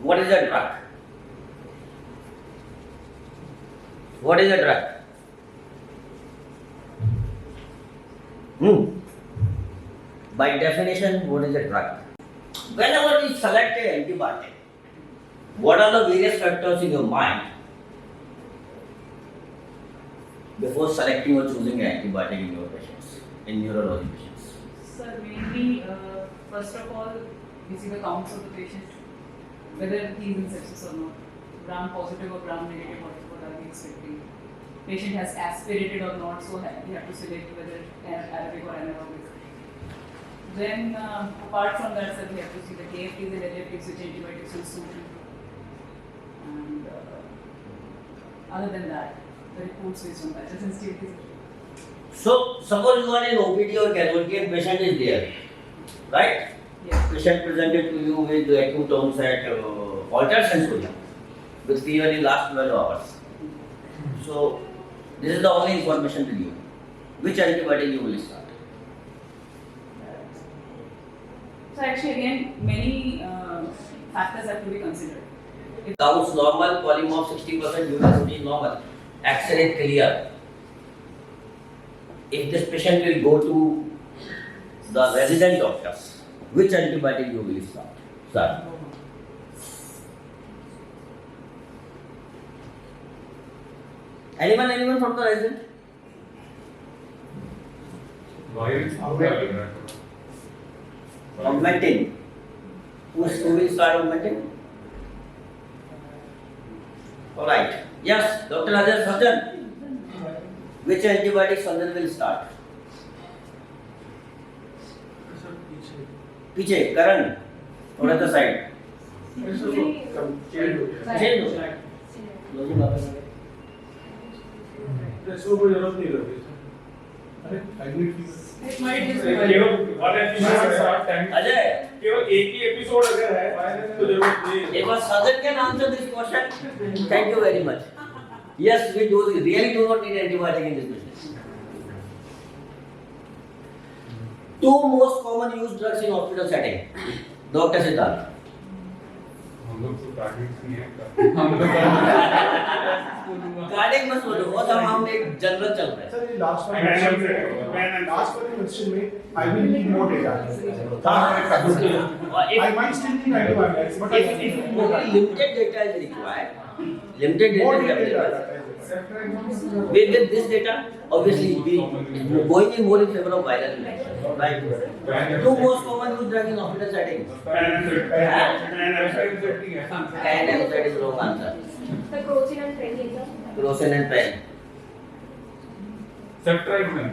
What is a drug? What is a drug? By definition, what is a drug? Whenever we select an antibiotic, what are the various factors in your mind before selecting or choosing an antibiotic in your patients, in neurology patients? Sir, mainly, first of all, we see the counts of the patient, whether he is in sepsis or not, gram positive or gram negative, what are we expecting? Patient has aspirated or not, so we have to select whether Arabic or anaerobic. Then, apart from that, sir, we have to see the KFTs and LFTs, which antibiotics will suit him. And other than that, the reports based on that, the sensitivities. So, suppose you are in OPD or casualty and patient is there, right? Yes. Patient presented to you with acute onset altered sensoria with fever in last 12 hours. So, this is the only information to you. Which antibiotic you will start? So actually, again, many factors have to be considered. Counts normal, polymorph 60%, uracity is normal, X-ray clear. If this patient will go to the resident doctor, which antibiotic you will start? Sir. Anyone from the resident? Augmentin. Who will start augmentin? Alright. Yes, Dr. Ajay Sarjan. Which antibiotic Sarjan will start? Piche, Karan. Or at the side? Change. Ajay केवल एक ही episode अगर है तो जरूरत नहीं है। एक बार surgeon can answer this question. Thank you very much. Yes, we really do not need antibiotic in this business. Two most common used drugs in hospital setting. Dr. Siddharth. हम लोग तो टारगेट नहीं है हम लोग कार्डियक मत बोलो, वो तो हम एक जनरल चल रहे हैं. Sir, last one question में I will need more data. I might still need antibiotics, but I If limited data is required, limited data is available. With this data, obviously we going in more in favor of viral infection, right? Two most common used drugs in hospital setting. And that is wrong answer. The crocin and pen. Crocin and pen. सेप्ट्राइजन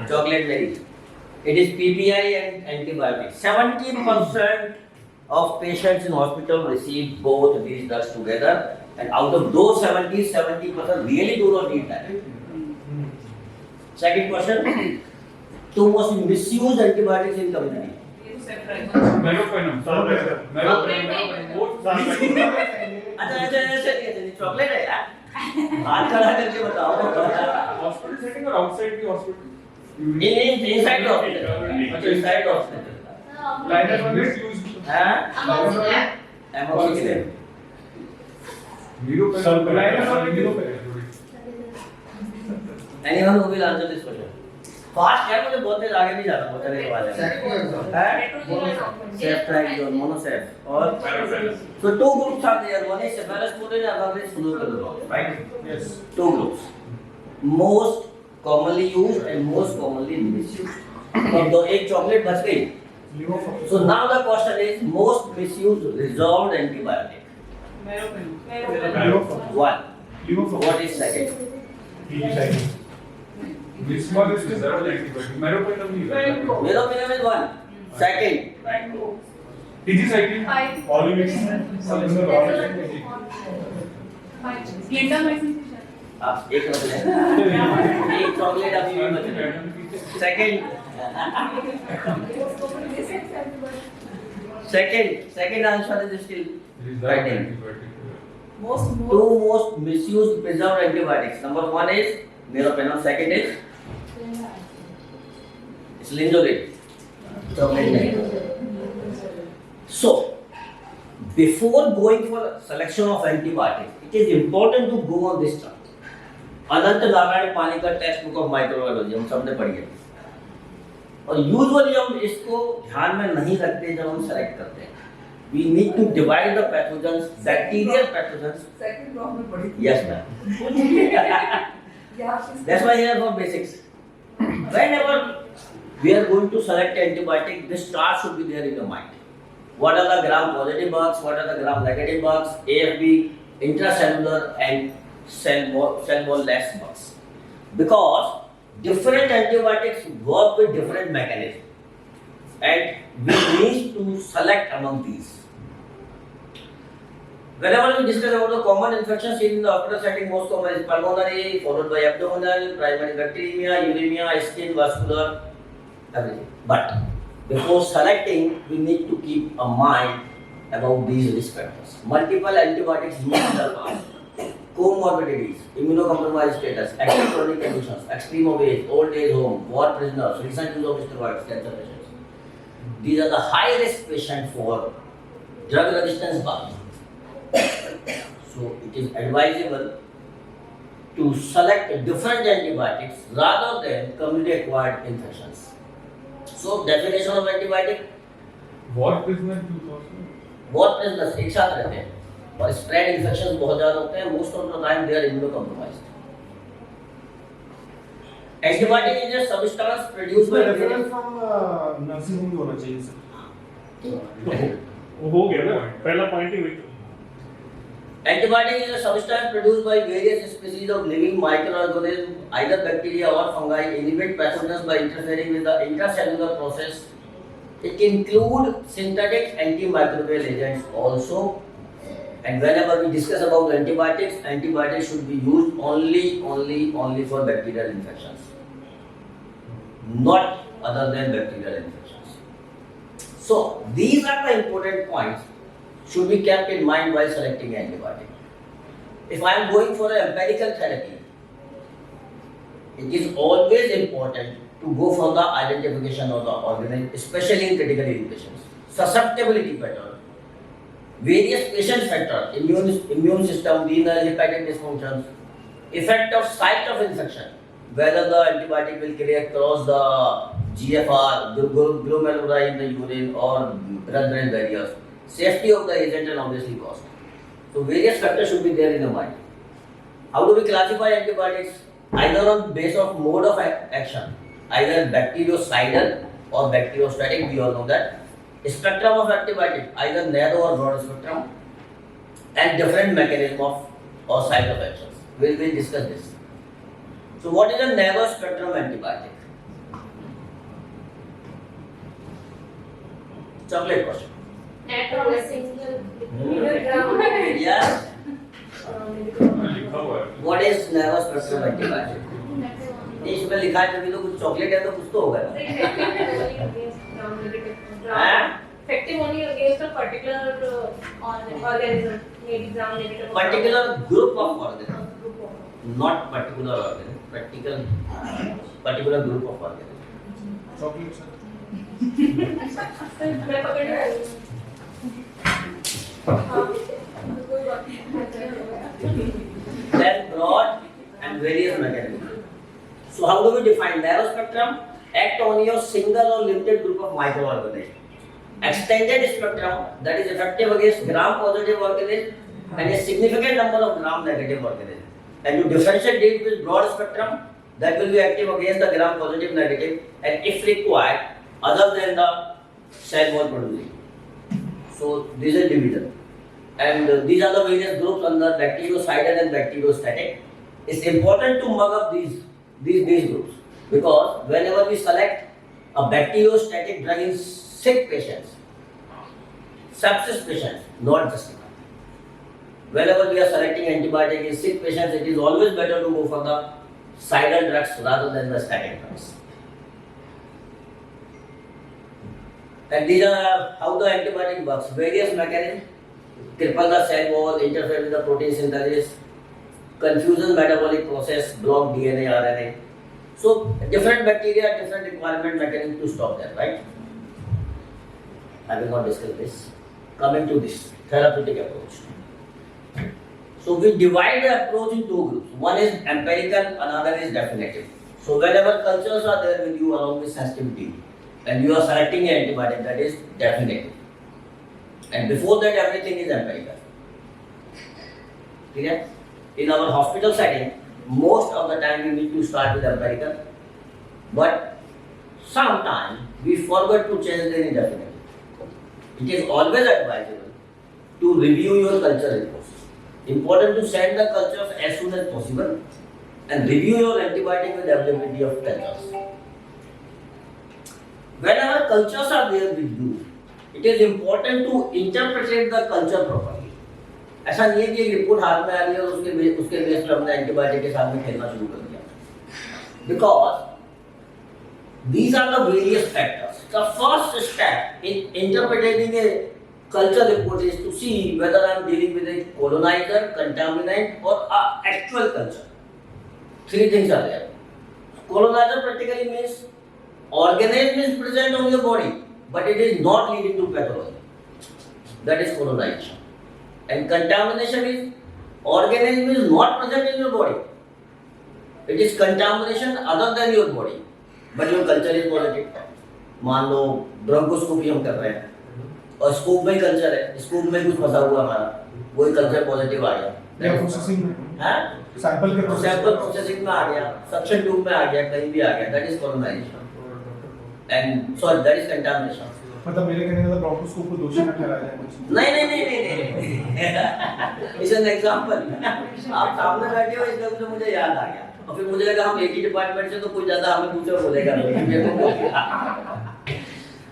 Chocolate berry. It is PPI and antibiotics. 70% of patients in hospital receive both these drugs together, and out of those 70% really do not need that. Second question, two most misused antibiotics in community. Meropenem अच्छा chocolate है यार, हाथ खड़ा करके बताओ. Hospital setting और outside की hospital inside hospital. अच्छा inside hospital. Liner one use हाँ amoxicillin. Meropenem liner one meropenem. Anyone who will answer this question? Fast है, मुझे बहुत देर आगे नहीं जाना, बहुत सारे सवाल हैं. सेफ्ट्राइजोन, मोनोसेफ और so two groups are there. One is cephalosporin and other is fluoroquinolone, right? Yes. Two groups. Most commonly used and most commonly misused. अब दो एक चॉकलेट बच गई. So now the question is most misused resolved antibiotic. One. What is second? This one is reserved antibiotic. Meropenem is reserved. Meropenem is one. Second. Tigecycline. Polymix. आप एक बच रहे हैं. एक चॉकलेट अभी भी बच रहे हैं. Second answer is still writing. Two most misused preserved antibiotics. Number one is meropenem. Second is linezolid. Chocolate. before going for selection of antibiotics, it is important to go on this chart. अनंत नारायण पानी का text book of microbiology हम सबने पढ़ी है, और usually हम इसको ध्यान में नहीं रखते जब हम सेलेक्ट करते हैं. We need to divide the pathogens, bacterial pathogens. Second problem पढ़ी. Yes, ma'am. That's why here for basics. Whenever we are going to select antibiotic, this chart should be there in your mind. What are the gram positive bugs? What are the gram negative bugs? AFB, intracellular, and cell wall less bugs. Because different antibiotics work with different mechanisms, and we need to select among these. Whenever we discuss about the common infections in the hospital setting, most common is pulmonary, followed by abdominal, primary bacteremia, uremia, skin, vascular, everything. But before selecting, we need to keep a mind about these risk factors. Multiple antibiotics used in the past, comorbidities, immunocompromised status, active chronic conditions, extreme of age, old age home, war prisoners, recent use of steroids, cancer patients. These are the high risk patients for drug resistance bugs. So it is advisable to select different antibiotics rather than community acquired infections. So definition of antibiotic, What business do you also? बहुत prisoners एक साथ रहते हैं और spread infections बहुत ज़्यादा होते हैं. Most of the time they are immunocompromised. Antibiotic is a substance produced by reference from nursing home होना चाहिए सर. वो हो गया ना पहला पॉइंट ही वही. Antibiotic is a substance produced by various species of living microorganisms, either bacteria or fungi, inhibit pathogens by interfering with the intracellular process. It includes synthetic antimicrobial agents also. And whenever we discuss about antibiotics, antibiotics should be used only for bacterial infections, not other than bacterial infections. So these are the important points should be kept in mind while selecting antibiotic. If I am going for an empirical therapy, it is always important to go for the identification of the organism, especially in critical patients. Susceptibility pattern, various patient factors, immune system, renal, hepatic dysfunctions, effect of site of infection, whether the antibiotic will create cross the GFR, glomeruli in the urine or blood-brain barriers. Safety of the agent and obviously cost. So various factors should be there in the mind. How do we classify antibiotics? Either on base of mode of action, either bactericidal or bacteriostatic, we all know that. Spectrum of antibiotic, either narrow or broad spectrum, and different mechanism of or site of actions. We will discuss this. So what is a narrow spectrum antibiotic? Chocolate question. Act on a single gram. Yes. लिखा हुआ है. What is narrow spectrum antibiotic? इसमें लिखा है तभी तो कुछ chocolate है तो कुछ तो होगा. Effective only against a particular organism, maybe gram negative. Particular group of organisms, not particular organism. Particular group of organisms. Chocolate sir. मैं पकड़ लूँ. Then broad and various mechanisms. So how do we define narrow spectrum? Act on your single or limited group of microorganisms. Extended spectrum, that is effective against gram positive organisms and a significant number of gram negative organisms. And you differentiate it with broad spectrum, that will be active against the gram positive negative and if required other than the cell wall producing. So this is division. And these are the various groups under bactericidal and bacteriostatic. It's important to mug up these groups because whenever we select a bacteriostatic drug in sick patients, sepsis patients, not just whenever we are selecting antibiotic in sick patients, it is always better to go for the cidal drugs rather than the static drugs. And these are how the antibiotic works. Various mechanisms, cripple the cell wall, interfere with the protein synthesis, confusion metabolic process, block DNA, RNA. So different bacteria, different requirement mechanism to stop that, right? I will not discuss this. coming to this therapeutic approach. So we divide the approach in two groups. One is empirical, another is definitive. So whenever cultures are there with you along with sensitivity, and you are selecting an antibiotic, that is definitive. And before that, everything is empirical. Okay? In our hospital setting, most of the time we need to start with empirical, but sometimes we forget to change the definitive. It is always advisable to review your culture reports. Important to send the cultures as soon as possible and review your antibiotic with availability of cultures. Whenever cultures are there with you, it is important to interpret the culture properly. ऐसा नहीं है कि एक report हाथ में आ रही है और उसके बेस पर हमने एंटीबायोटिक के सामने खेलना शुरू कर दिया. Because these are the various factors. The first step in interpreting a culture report is to see whether I am dealing with a colonizer, contaminant, or an actual culture. Three things are there. Colonizer practically means organism is present on your body, but it is not leading to pathology. That is colonization. And contamination is organism is not present in your body. It is contamination other than your body, but your culture is positive. मान लो bronchoscopy हम कर रहे हैं और scope में culture है, scope में कुछ फंसा हुआ हमारा, वही कल्चर पॉजिटिव आ गया. प्रोसेसिंग में हाँ? सैंपल प्रोसेसिंग में आ गया, सक्शन ट्यूब में आ गया, कहीं भी आ गया. That is colonisation. And sorry that is contamination. मतलब मेरे कहने का ब्रोंकोस्कोप को दोषी न ठहराया जाए. नहीं. It's an example. आप सामने बैठे हो इसलिए तो मुझे याद आ गया और फिर मुझे लगा हम एक ही डिपार्टमेंट से तो कोई ज्यादा हमें दूसरा बोलेगा नहीं.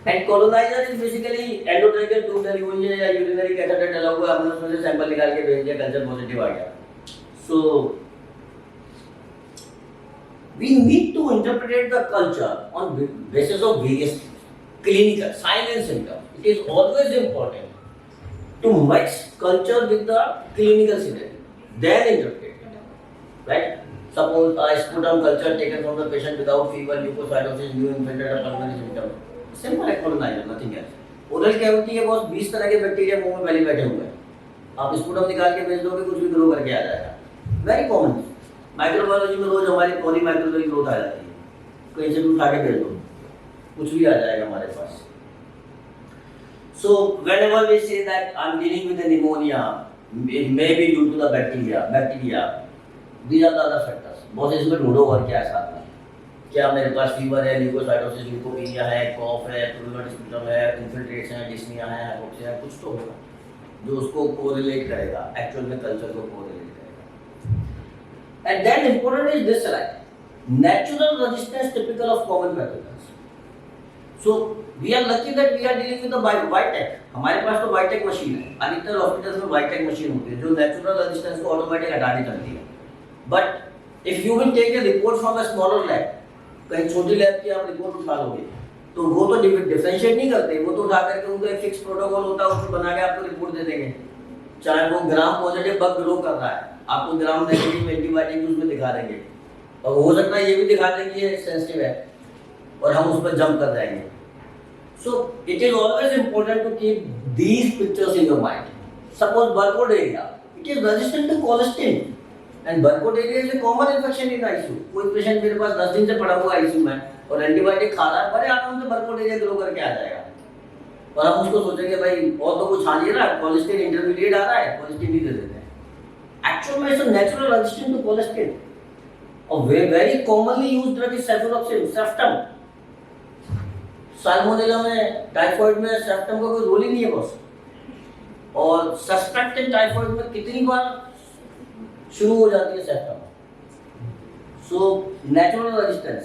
And coloniser is basically endotracheal tube डली हुई है या यूरिनरी कैथेटर डला हुआ है, हमने उसमें से सैंपल निकाल के भेज दिया, कल्चर पॉजिटिव आ गया. सो we need to interpret the culture on basis of various clinical signs and symptoms. It is always important to mix culture with the clinical scenario, then interpret it. Right? Suppose a sputum culture taken from the patient without fever, leukocytosis, new infiltrate or pulmonary symptom. Simple colonizer, nothing else. Oral cavity है, बहुत 20 तरह के bacteria मुंह में पहले बैठे हुए हैं. आप स्पुटम निकाल के भेज दोगे, कुछ भी ग्रो करके आ जाएगा. Very common. माइक्रोबायोलॉजी में रोज हमारी पॉली माइक्रोबायोलॉजी ग्रोथ आ जाती है, कहीं से भी उठा के भेज दो, कुछ भी आ जाएगा हमारे पास. So whenever we say that I'm dealing with a pneumonia, it may be due to the bacteria. These are the other factors. बहुत इसमें ढूंढो और क्या है साथ में. क्या मेरे पास फीवर है, ल्यूकोसाइटोसिस, ल्यूकोपीनिया है, कॉफ है, प्लूरल स्पुटम है, इन्फिल्ट्रेशन है, डिस्निया है, हाइपोक्सिया है, कुछ तो होगा जो उसको कोरिलेट करेगा, एक्चुअल में कल्चर को कोरिलेट करेगा. And then important is this slide. Natural resistance typical of common pathogens. So we are lucky that we are dealing with the Vitec. हमारे पास तो Vitec मशीन है. अधिकतर हॉस्पिटल्स में Vitec मशीन होती है जो नेचुरल रेजिस्टेंस को ऑटोमेटिक हटाने चलती है. But if you will take a report from a smaller lab, कहीं छोटी लैब की आप रिपोर्ट उठा लोगे तो वो तो डिफरेंशिएट नहीं करते, वो तो उठा करके उनका एक फिक्स प्रोटोकॉल होता है, उसको बना के आपको रिपोर्ट दे देंगे. चाहे वो ग्राम पॉजिटिव बग ग्रो कर रहा है, आपको ग्राम नेगेटिव एंटीबायोटिक यूज में दिखा देंगे और हो सकता है ये भी दिखा दें कि ये सेंसिटिव है और हम उस पर जंप कर जाएंगे. So it is always important to keep these pictures in your mind. Suppose Burkholderia, it is resistant to colistin and Burkholderia is a common infection in ICU. कोई पेशेंट मेरे पास 10 दिन से पड़ा हुआ आईसीयू में और एंटीबायोटिक खा रहा है, बड़े आराम से बर्कोडेरिया ग्रो करके आ जाएगा और हम उसको सोचेंगे भाई और तो कुछ आ नहीं रहा, कोलेस्टिन इंटरमीडिएट आ रहा है, कोलेस्टिन ही दे देते हैं. Actually, it's a natural resistance to colestool. A very commonly used drug is cefuroxime, Ceftum. Salmonella में, टाइफाइड में सेप्टम का कोई रोल ही नहीं है बस. और सस्पेक्टेड टाइफाइड में कितनी बार शुरू हो जाती है septum. So natural resistance,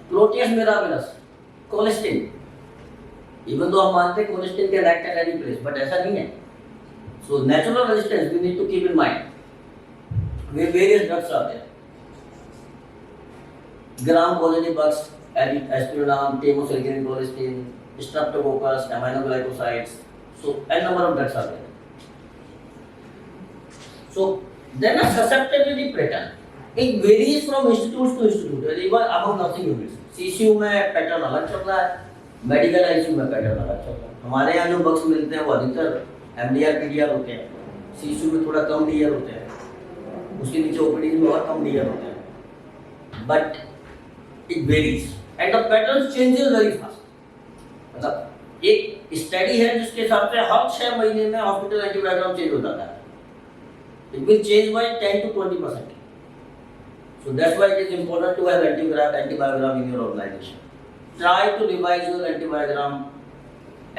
Proteus mirabilis, colistin. Even तो हम मानते हैं कोलेस्टिन के act at any place, but ऐसा नहीं है. So natural resistance we need to keep in mind. Where various drugs are there. Gram-positive bugs, aspirinum, temocillin, colistin, streptococcus, aminoglycosides. So, a number of drugs are there. So, then a susceptibility pattern. It varies from institute to institute, even among nursing units. CCU में pattern अलग चल रहा है, medical ICU में pattern अलग चल रहा है. हमारे यहाँ जो बक्स मिलते हैं वो अधिकतर MDR PDR होते हैं, CSU में थोड़ा कम DR होते हैं, उसके नीचे OPD में और कम DR होते हैं, but it varies and the pattern changes very fast. मतलब एक स्टडी है जिसके हिसाब से हर 6 महीने में हॉस्पिटल एंटीबायोग्राम चेंज हो जाता है। It will change by 10 to 20%. So that's why it is important to have antibiogram in your organization. Try to revise your antibiogram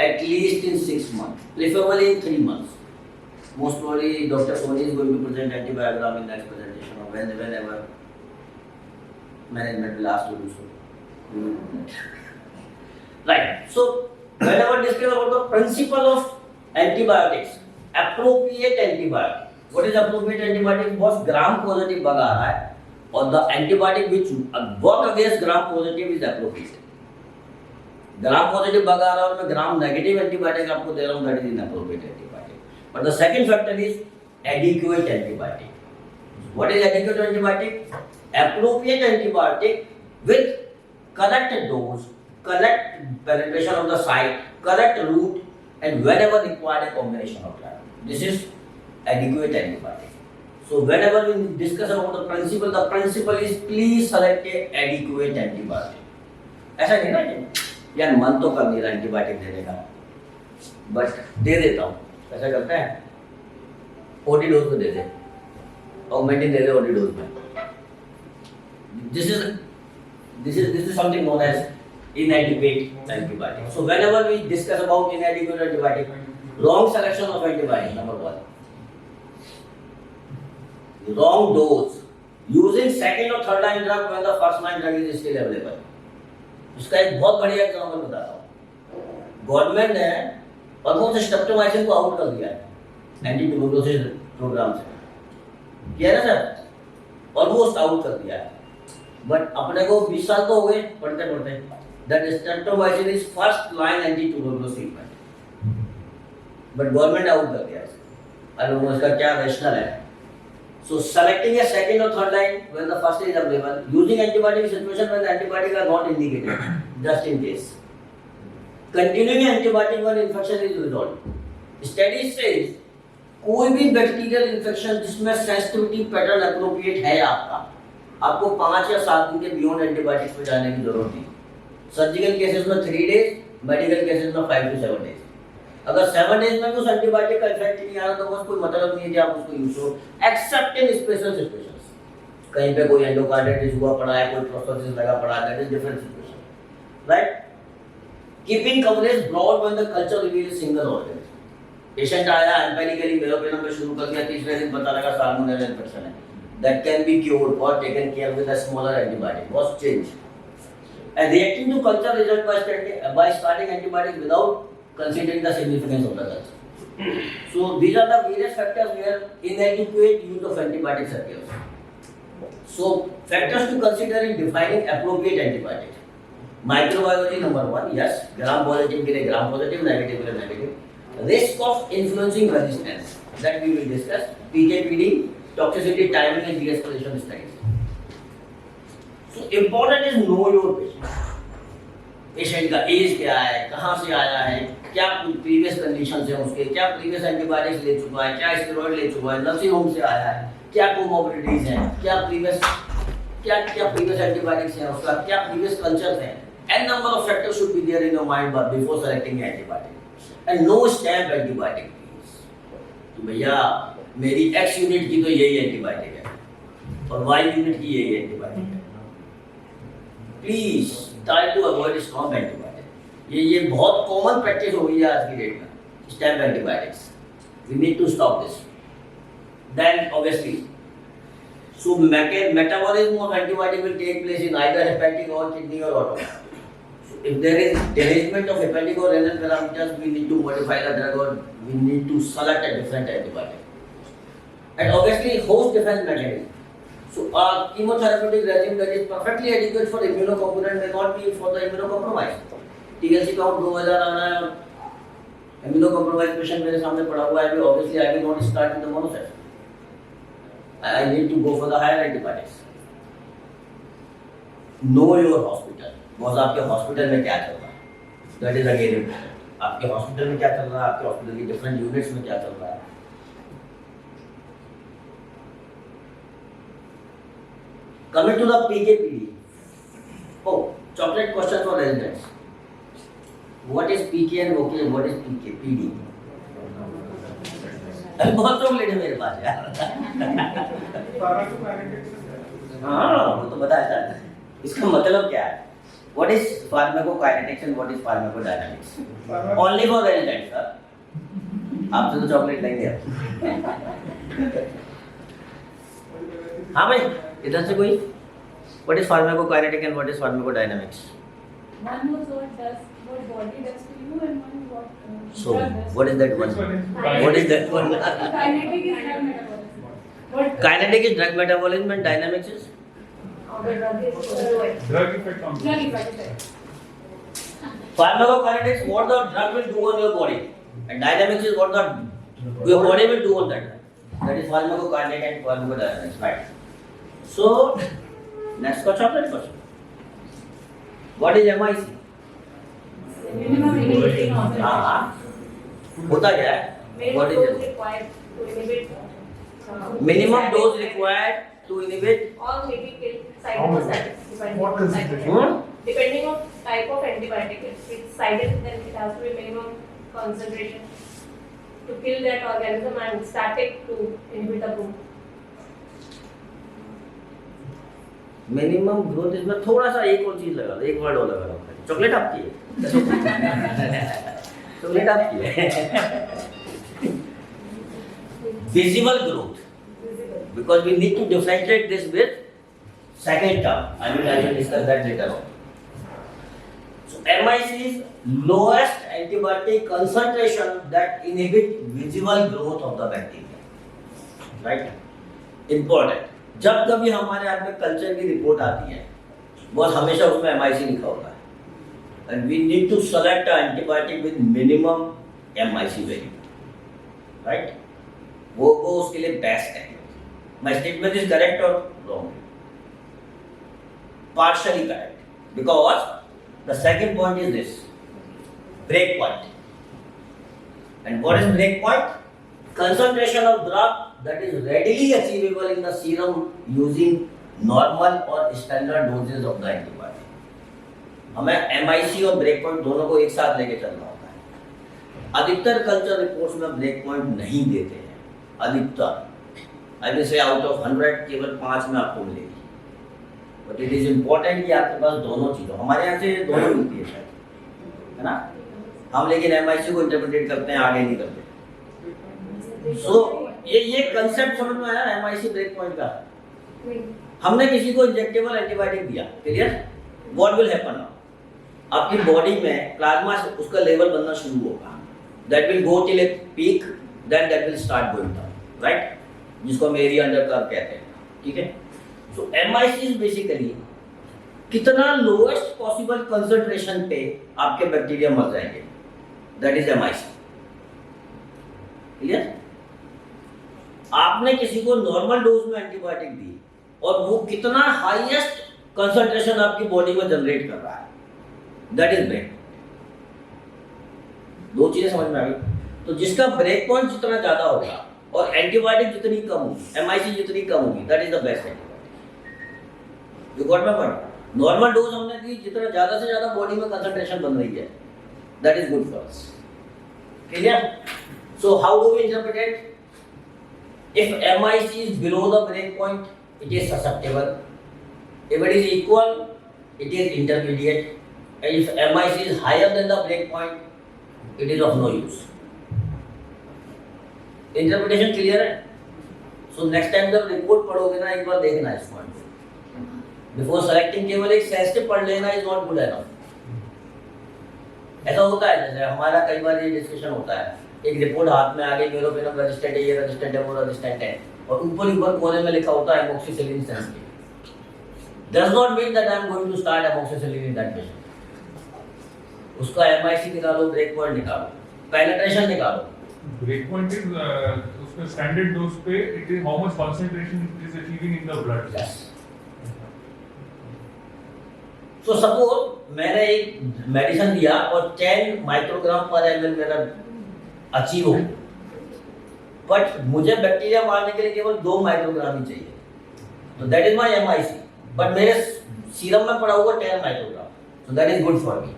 at least in 6 months, preferably in 3 months. Most probably Dr. Soni is going to present antibiogram in next presentation or whenever management will ask to do so. Right. So whenever discuss about the principle of antibiotics, appropriate antibiotic. What is appropriate antibiotic? बहुत gram positive bug आ रहा है और the antibiotic which work against gram positive is appropriate. gram positive bug आ रहा है और मैं gram negative antibiotic आपको दे रहा हूँ, that is inappropriate antibiotic. But the second factor is adequate antibiotic. What is adequate antibiotic? Appropriate antibiotic with correct dose, correct penetration of the site, correct route, and whenever required a combination of that. This is adequate antibiotic. So whenever we discuss about the principle is please select a adequate antibiotic. ऐसा नहीं ना यार मन तो कर नहीं रहा antibiotic देने का, बट दे देता हूँ। ऐसा करते हैं OD डोज में दे दे, ऑगमेंटिन दे दे OD डोज में। This is something known as inadequate antibiotic. So whenever we discuss about inadequate antibiotic, wrong selection of antibiotic, number 1. Wrong dose. Using second or third line drug when the first line drug is still available. उसका एक बहुत बढ़िया example बताता हूँ। Government ने almost streptomycin को out कर दिया है एंटी ट्यूबरकुलोसिस प्रोग्राम से, किया ना सर? ऑलमोस्ट आउट कर दिया है, बट अपने को 20 साल तो हो गए पढ़ते पढ़ते। That streptomycin is first line anti tuberculosis treatment, but government out कर दिया है। अब उसका क्या रैशनल है? So selecting a second or third line when the first is available, using antibiotic situation when the antibiotic are not indicated, just in case. Continuing antibiotic when infection is resolved. Study says कोई भी bacterial infection जिसमें sensitivity pattern appropriate है आपको 5 या 7 दिन के beyond antibiotics पे जाने की जरूरत नहीं। सर्जिकल केसेस में 3 डेज, मेडिकल केसेस में 5 to 7 डेज। अगर 7 डेज में भी उस एंटीबायोटिक का इफेक्ट नहीं आ रहा तो बस कोई मतलब नहीं है कि आप उसको यूज करो, एक्सेप्ट इन स्पेशल सिचुएशंस। कहीं पे कोई एंडोकार्डाइटिस हुआ पड़ा है, कोई प्रोस्टेटिस लगा पड़ा है, that is different situation, right? Keeping coverage broad when the culture reveal single organ. Patient आया एम्पेरिकली मेरोपेनम पे शुरू कर दिया, तीसरे दिन पता लगा साल्मोनेला इन्फेक्शन है, दैट कैन बी क्योर्ड और taken care with a smaller antibiotic, was change and reacting to culture result by starting antibiotics without considering the significance of the culture. So these are the various factors where inadequate use of antibiotics occurs. So factors to consider in defining appropriate antibiotics. Microbiology number 1, yes, gram positive के लिए gram positive, negative के लिए negative. Risk of influencing resistance that we will discuss. PK/PD, toxicity, timing and de-escalation studies. So important is know your patient. Patient का as क्या है, कहाँ से आया है, क्या प्रीवियस कंडीशंस हैं उसके, क्या प्रीवियस एंटीबायोटिक्स ले चुका है, क्या स्टेरॉइड ले चुका है, नर्सिंग होम से आया है, क्या कोमोर्बिडिटीज हैं, क्या प्रीवियस एंटीबायोटिक्स हैं उसका, क्या प्रीवियस कल्चर्स हैं। An number of factors should be there in your mind before selecting antibiotic. And no stamp antibiotic please, तो भैया मेरी एक्स यूनिट की तो यही एंटीबायोटिक है और वाई यूनिट की यही एंटीबायोटिक है। Please try to avoid strong antibiotics. ये बहुत कॉमन प्रैक्टिस हो गई है आज की डेट में, stamp antibiotics. We need to stop this. Then obviously, so metabolism of antibiotic will take place in either hepatic or kidney or organ. So if there is derangement of hepatic or renal parameters, we need to modify the drug or we need to select a different antibiotic. And obviously, host defense mechanism. So a chemotherapeutic regime that is perfectly adequate for immunocompetent may not be for the immunocompromised. TLC count 2000 आ रहा है, immunocompromised patient मेरे सामने पड़ा हुआ है, obviously I will not start with the monocyte. I need to go for the higher antibiotics. Know your hospital. Boss आपके hospital में क्या चल रहा है? That is again important. आपके हॉस्पिटल में क्या चल रहा है, आपके हॉस्पिटल की डिफरेंट यूनिट्स में क्या चल रहा है। Coming to the PK/PD. Oh, chocolate question for residents. What is PK and what is PK/PD? अरे बहुत चॉकलेट है मेरे पास यार। हाँ वो तो बताया था। इसका मतलब क्या है? What is pharmacokinetics and what is pharmacodynamics? Only for residents, sir. आपसे तो चॉकलेट लेंगे अब। हाँ भाई, इधर से कोई? What is pharmacokinetic and what is pharmacodynamics? One knows what body does to you, and one what So, drug does. what is that one? What is that one? Kinetic is drug metabolism. What Kinetic is drug metabolism and dynamics is? The drug is Drug effect on drug effect. Pharmacokinetics, what the drug will do on your body, and dynamics is what your body will do on that. That is pharmacokinetic and pharmacodynamics, right? So, next chocolate question. What is MIC? Minimum inhibiting concentration. हाँ, होता क्या है? What is dose it? required to inhibit Minimum dose required to inhibit. or maybe kill How much? cytostatics depending What is it? depending on type of antibiotic. If it's silent, then it has to be minimum concentration to kill that organism and static to inhibit the growth. Minimum growth इसमें थोड़ा सा एक और चीज लगा दो, एक word और लगा दो। चॉकलेट आपकी है। चॉकलेट आपकी है। Visible growth, because we need to differentiate this with second term. I will discuss that later on. So MIC is lowest antibiotic concentration that inhibit visible growth of the bacteria. Right? Important. जब कभी हमारे हाथ में culture की report आती है, बहुत हमेशा उसमें MIC लिखा होता है, and we need to select an antibiotic with minimum MIC value, right? वो उसके लिए बेस्ट है। My statement is correct or wrong? Partially correct, because the second point is this: break point. And what is break point? Concentration of drug that is readily achievable in the serum using normal or standard doses of the antibiotic. हमें MIC और break point दोनों को एक साथ लेके चलना होता है। अधिकतर कल्चर रिपोर्ट्स में ब्रेक पॉइंट नहीं देते हैं, अधिकतर। I will say out of 100 केवल 5 में आपको मिलेगी। But it is important कि आपके पास दोनों चीज़ों, हमारे यहाँ से दोनों मिलती है शायद, है ना? हम लेकिन MIC को इंटरप्रेट करते हैं, आगे नहीं करते। So ये कंसेप्ट समझ में आया MIC ब्रेक पॉइंट का? हमने किसी को इंजेक्टेबल एंटीबायोटिक दिया, clear? What will happen now? आपकी बॉडी में प्लाज्मा उसका लेवल बनना शुरू होगा। That will go till a peak, then that will start going down, right? जिसको हम एरिया अंडर कर्व कहते हैं, ठीक है? So MIC is basically कितना लोएस्ट पॉसिबल कंसंट्रेशन पे आपके बैक्टीरिया मर जाएंगे, that is MIC, क्लियर? आपने किसी को नॉर्मल डोज में एंटीबायोटिक दी और वो कितना हाईएस्ट कंसंट्रेशन आपकी बॉडी में जनरेट कर रहा है, दैट इज ब्रेक। दो चीजें समझ में आ गई। तो जिसका ब्रेक पॉइंट जितना ज्यादा होगा और एंटीबायोटिक जितनी कम होगी, MIC जितनी कम होगी, that is the best antibiotic. You got my point? Normal dose हमने दी, जितना ज्यादा से ज्यादा बॉडी में कंसंट्रेशन बन रही है, that is good for us, clear? So how do we interpret? If MIC is below the break point, it is susceptible. If it is equal, it is intermediate. And if MIC is higher than the break point, it is of no use. Interpretation clear है? So next time जब report पढ़ोगे ना, एक बार देखना इस point को। Before selecting केवल एक सेंसिटिव पढ़ लेना is not good enough. ऐसा होता है, जैसे हमारा कई बार ये डिस्कशन होता है, एक रिपोर्ट हाथ में आ गई, मेरोपेनम रेजिस्टेंट है, ये रेजिस्टेंट है, वो रेजिस्टेंट है, और ऊपर कोने में लिखा होता है amoxicillin sensitive. Does not mean that I am going to start amoxicillin in that patient. उसका MIC निकालो, ब्रेक पॉइंट निकालो, पेनिट्रेशन निकालो। ब्रेक पॉइंट इज उसका स्टैंडर्ड डोज पे it is how much concentration it is achieving in the blood. Yes. तो suppose मैंने एक medicine दिया और 10 माइक्रोग्राम पर ml मेरा अचीव हो, बट मुझे बैक्टीरिया मारने के लिए केवल 2 माइक्रोग्राम ही चाहिए, तो that is my MIC, but मेरे सीरम में पड़ा हुआ 10 microgram, so that is good for me।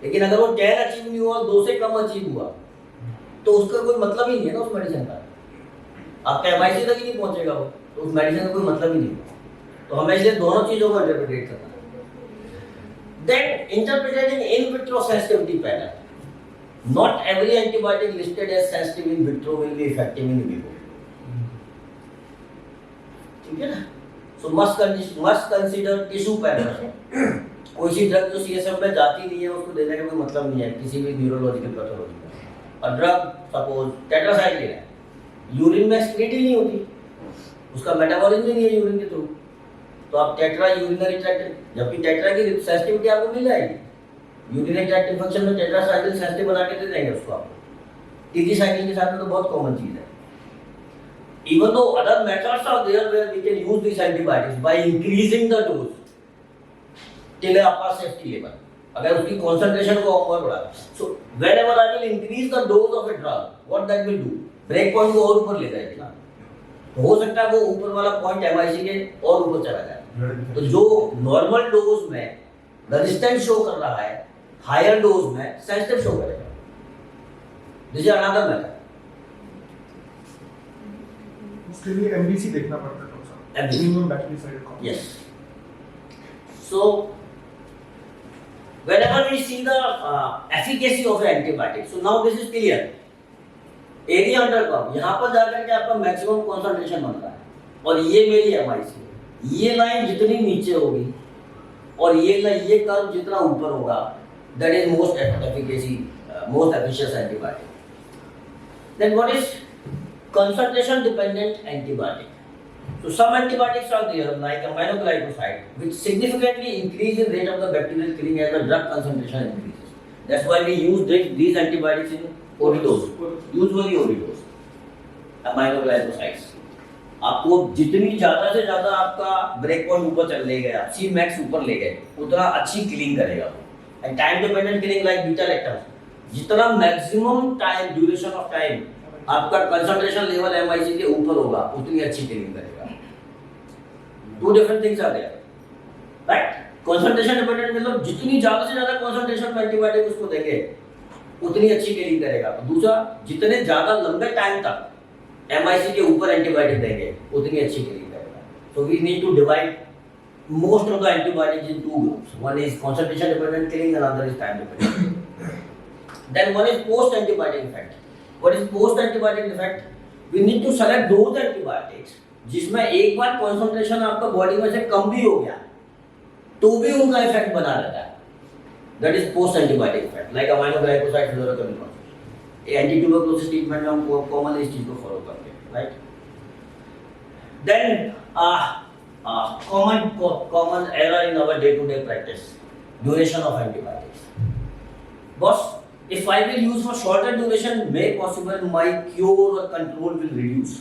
लेकिन अगर वो 10 अचीव नहीं हुआ, 2 से कम अचीव हुआ, तो उसका कोई मतलब ही नहीं है ना उस मेडिसिन का, आपका MIC तक ही नहीं पहुंचेगा वो, तो उस मेडिसिन का कोई मतलब ही नहीं है। तो हमें इसलिए दोनों चीजों को इंटरप्रेट करना है। Then interpreting in vitro sensitivity panel, not every antibiotic listed as sensitive in vitro will be effective in vivo, ठीक है ना? So must consider tissue panel। कोई सी ड्रग जो CSF में जाती नहीं है उसको देने का कोई मतलब नहीं है किसी भी न्यूरोलॉजिकल पैथोलॉजी में। और ड्रग सपोज टेट्रासाइक्लिन है, यूरिन में एक्सक्रीट ही नहीं होती, उसका मेटाबॉलिज्म ही नहीं है यूरिन के थ्रू, तो आप टेट्रा यूरिनरी ट्रैक्ट, जबकि टेट्रा की सेंसिटिविटी आपको मिल जाएगी, यूरिनरी ट्रैक्ट इन्फेक्शन में टेट्रासाइक्लिन सेंसिटिव बना के दे देंगे उसको आपको। टीटीसाइक्लिन के साथ में तो बहुत कॉमन चीज है। Even though other methods are there where we can use these antibiotics by increasing the dose till upper safety level, अगर उसकी concentration को और बढ़ा, so whenever I will increase the dose of a drug, what that will do, break point को और ऊपर ले जाएगा, तो हो सकता है वो ऊपर वाला पॉइंट MIC के और ऊपर चला जाए। तो जो नॉर्मल डोज में रेजिस्टेंस शो कर रहा है, हायर डोज में सेंसिटिव शो करेगा। This is another method. उसके लिए MBC देखना पड़ता है डॉक्टर साहब, minimum bactericidal count. Yes. So, whenever we see the efficacy of an antibiotic, so now this is clear. Area under curve, यहाँ पर जाकर के आपका मैक्सिमम कॉन्सेंट्रेशन बन रहा है, और ये मेरी MIC, ये लाइन जितनी नीचे होगी और ये कर्व जितना ऊपर होगा, that is most efficacy, most efficient antibiotic. Then what is concentration dependent antibiotic? So some antibiotics are there like aminoglycoside, which significantly increase in rate of the bacterial killing as the drug concentration increases. That's why we use these antibiotics in OD dose, usually OD dose. Aminoglycosides. आपको जितनी ज्यादा से ज्यादा आपका break point ऊपर चल ले गया, C max ऊपर ले गए, उतना अच्छी किलिंग करेगा वो। And time dependent killing like beta lactam, जितना maximum time duration of time आपका कंसंट्रेशन लेवल MIC के ऊपर होगा, उतनी अच्छी किलिंग करेगा। Two different things are there, right? Concentration dependent मतलब जितनी ज्यादा से ज्यादा कंसंट्रेशन में एंटीबायोटिक उसको देंगे, उतनी अच्छी किलिंग करेगा। दूसरा, जितने ज्यादा लंबे टाइम तक MIC के ऊपर एंटीबायोटिक देंगे, उतनी अच्छी किलिंग करेगा। So we need to divide most of the antibiotics in two groups. One is concentration dependent killing, another is time dependent. Then one is post antibiotic effect. What is post antibiotic effect? We need to select those antibiotics जिसमें एक बार concentration आपका body में से कम भी हो गया, तो भी उनका इफेक्ट बना रहता है। That is post antibiotic effect, like aminoglycoside, fluorochemical. Anti tuberculosis treatment में हम कॉमनली इस चीज को फॉलो करते हैं, right? Then common error in our day to day practice, duration of antibiotics. Boss, if I will use for shorter duration, may possible my cure or control will reduce,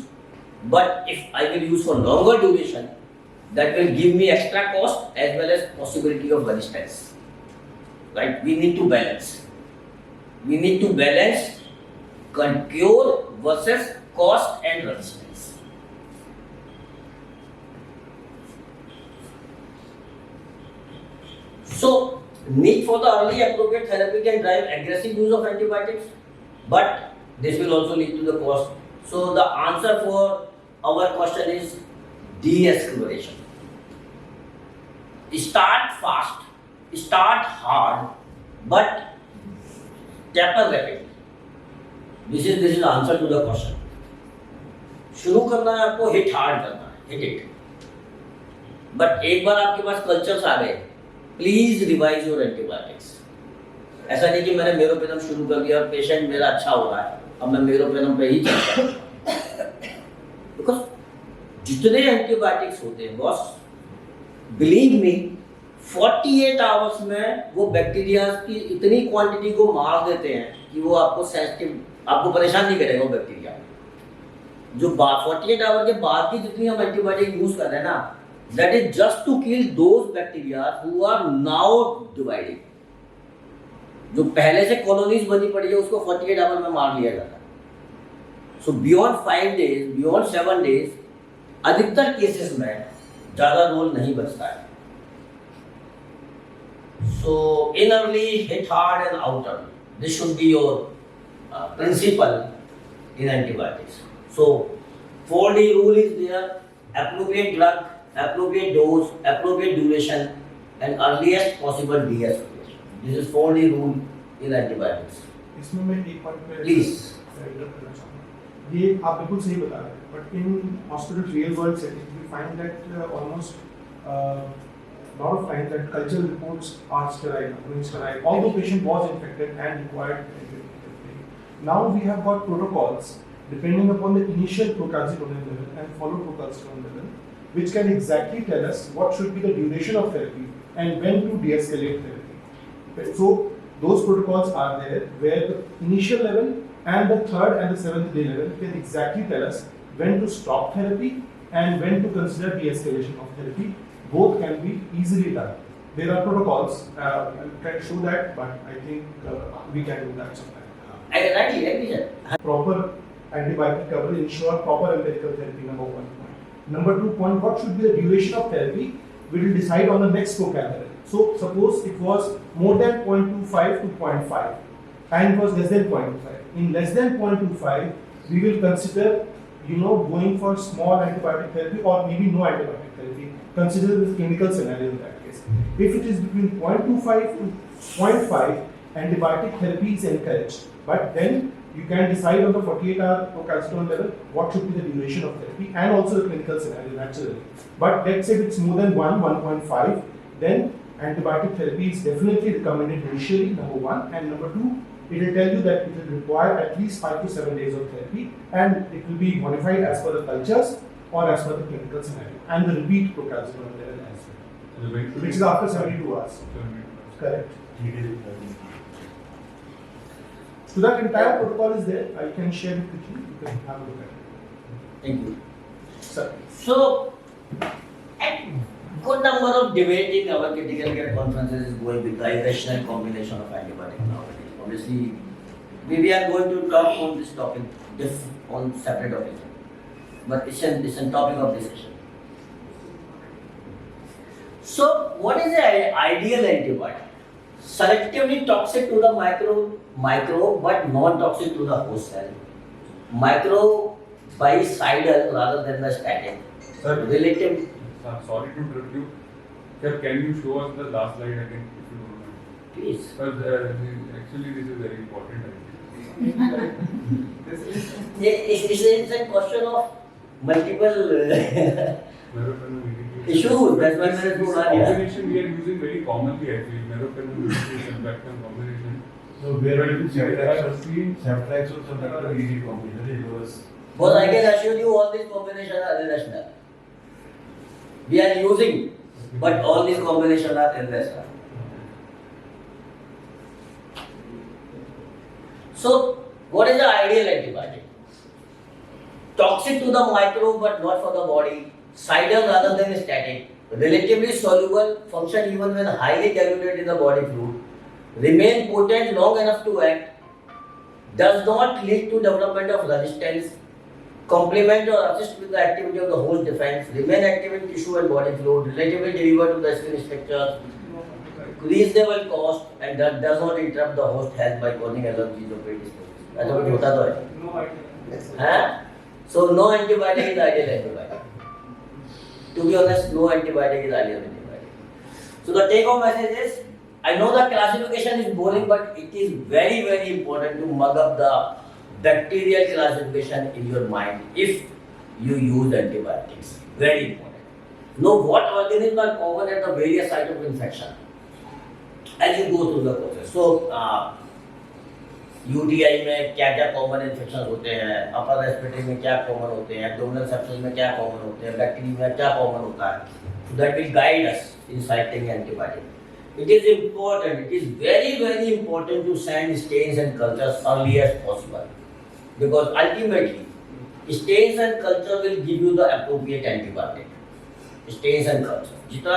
but if I will use for longer duration, that will give me extra cost as well as possibility of resistance, right? We need to balance cure versus cost and resistance. So, need for the early appropriate therapy can drive aggressive use of antibiotics, but this will also lead to the cost. So, the answer for our question is de-escalation. Start fast, start hard, but taper rapidly. This is the answer to the question. शुरू करना है आपको, hit hard करना है, hit it. But एक बार आपके पास cultures आ गए, please revise your antibiotics. ऐसा नहीं कि मैंने मेरोपेनम शुरू कर दिया और पेशेंट मेरा अच्छा हो रहा है, अब मैं मेरोपेनम पे ही चलता हूँ। बिकॉज जितने एंटीबायोटिक्स होते हैं बॉस, बिलीव मी, 48 आवर्स में वो बैक्टीरिया की इतनी क्वांटिटी को मार देते हैं कि वो आपको सेंसिटिव, आपको परेशान नहीं करेगा वो बैक्टीरिया। जो 48 आवर के बाद की जितनी हम एंटीबायोटिक यूज कर रहे हैं ना, That is just to kill those bacteria who are now dividing. जो पहले से कॉलोनीज बनी पड़ी है उसको 48 आवर में मार लिया जाता है. सो बियॉन्ड 5 days, बियॉन्ड 7 days, अधिकतर केसेस में ज्यादा रोल नहीं बचता है. So in early, hit hard and out early. This should be your principle in antibiotics. So 4D rule is there: appropriate drug, appropriate dose, appropriate duration, and earliest possible de-escalation. This is 4D rule in antibiotics. इसमें मैं एक point पे Please. interrupt करना चाहूँगा. ये आप बिल्कुल सही बता रहे हैं, but in hospital real world setting we find that almost lot of times that cultural reports are sterile, although patient was infected and required antibiotic. Now we have got protocols depending upon the initial procalcitonin level and followed procalcitonin level, which can exactly tell us what should be the duration of therapy and when to de-escalate therapy. So those protocols are there where the initial level and the 3rd and the 7th day level can exactly tell us when to stop therapy and when to consider de-escalation of therapy. Both can be easily done. There are protocols. I'll try to show that, but I think we can do that sometime. Exactly. Proper antibiotic coverage ensure proper empirical therapy. Number 1 point. Number 2 point: what should be the duration of therapy? We will decide on the next vocabulary. So suppose it was more than 0.25 to 0.5, and it was less than 0.25. In less than 0.25, we will consider, going for small antibiotic therapy or maybe no antibiotic therapy. Consider the clinical scenario in that case. If it is between 0.25 to 0.5, antibiotic therapy is encouraged. But then you can decide on the 48-hour procalcitonin level what should be the duration of therapy and also the clinical scenario naturally. But let's say if it's more than 1.5, then antibiotic therapy is definitely recommended initially, number 1. And number 2, it will tell you that it will require at least 5 to 7 days of therapy, and it will be modified as per the cultures or as per the clinical scenario, and the repeat procalcitonin level as well, which is after 72 hours. Correct. So that entire protocol is there. I can share it with you. You can have a look at it. Thank you. Sir. So, a good number of debating our critical care conferences is going with the irrational combination of antibiotics nowadays. Obviously, we are going to talk on this topic on separate occasion, but it's a topic of discussion. So, what is the ideal antibiotic? Selectively toxic to the microbe, but non-toxic to the host cell. Microbicidal rather than the static. Sir, Relative. sorry to interrupt you. Sir, can you show us the last slide again, if you don't mind? Please. Because actually this is very important. It's a question of multiple issues. That's why there is no combination we are using very commonly actually. Meropenem medication, bacterium combination. So where will be Ceftriax also not an easy combination. It was. But I can assure you all these combinations are irrational. We are using, but all these combinations are irrational. So, what is the ideal antibiotic? Toxic to the microbe but not for the body, cidal rather than static, relatively soluble, function even when highly diluted in the body fluid, remain potent long enough to act, does not lead to development of resistance, complement or assist with the activity of the host defense, remain active in tissue and body fluid, relatively deliver to the skin structure, reasonable cost, and that does not interrupt the host health by causing allergies or predispositions. ऐसा कुछ होता तो है? हाँ? So no antibiotic is ideal antibiotic. To be honest, no antibiotic is ideal antibiotic. So the take-home message is, I know the classification is boring, but it is very, very important to mug up the bacterial classification in your mind if you use antibiotics. Very important. Know what organisms are common at the various sites of infection as you go through the process. So, UTI में क्या क्या common infection होते हैं, upper respiratory में क्या common होते हैं, abdominal sepsis में क्या कॉमन होते हैं, बैक्टीरिया में क्या कॉमन होता है. So that will guide us in selecting antibiotic. It is important, it is very, very important to send stains and cultures early as possible, because ultimately stains and culture will give you the appropriate antibiotic. Stains and culture, जितना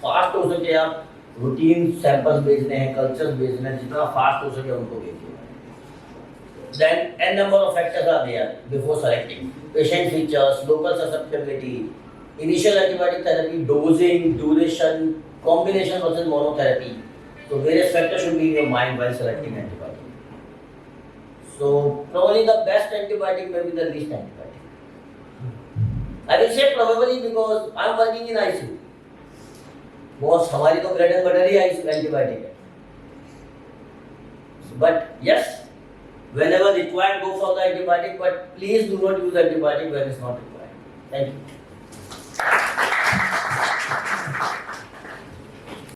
fast हो सके आप routine samples भेजने हैं, cultures भेजने हैं, जितना fast हो सके उनको भेजिए. Then n number of factors are there before selecting. Patient features, local susceptibility, initial antibiotic therapy, dosing, duration, combination versus monotherapy. So various factors should be in your mind while selecting antibiotic. So probably the best antibiotic may be the least antibiotic. I will say probably because I am working in ICU. Most हमारी तो bread and butter he ICU antibiotic है. But yes, whenever required, go for the antibiotic, but please do not use antibiotic when it's not required. Thank you.